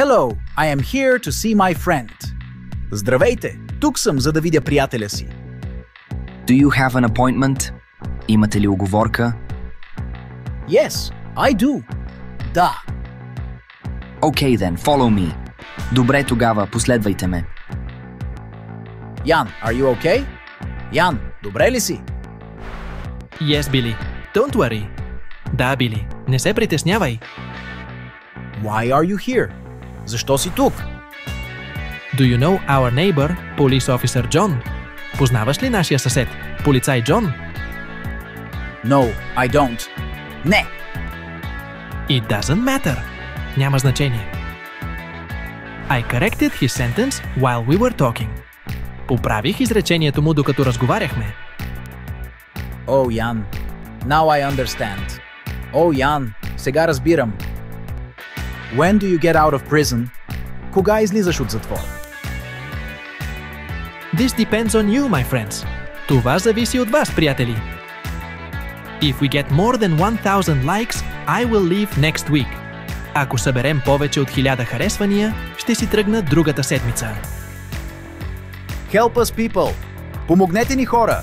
Hello, I am here to see my friend. Здравейте, тук съм, за да видя приятеля си. Do you have an appointment? Имате ли уговорка? Yes, I do. Да. Okay then, follow me. Добре, тогава последвайте ме. Ян, are you okay? Ян, добре ли си? Yes, Billy. Don't worry. Да, Били. Не се притеснявай. Why are you here? Защо си тук? Do you know our neighbor, Police Officer John? Познаваш ли нашия съсед, полицай Джон? No, I don't. Не. It doesn't matter. Няма значение. I corrected his sentence while we were talking. Поправих изречението му, докато разговаряхме. Oh, Ян. Now I understand. Oh, Ян, сега разбирам. When do you get out of prison? Кога излизаш от затвора? This depends on you, my friends. Това зависи от вас, приятели. If we get more than 1000 likes, I will leave next week. Ако съберем повече от 1000 харесвания, ще си тръгна другата седмица. Help us, people! Помогнете ни, хора!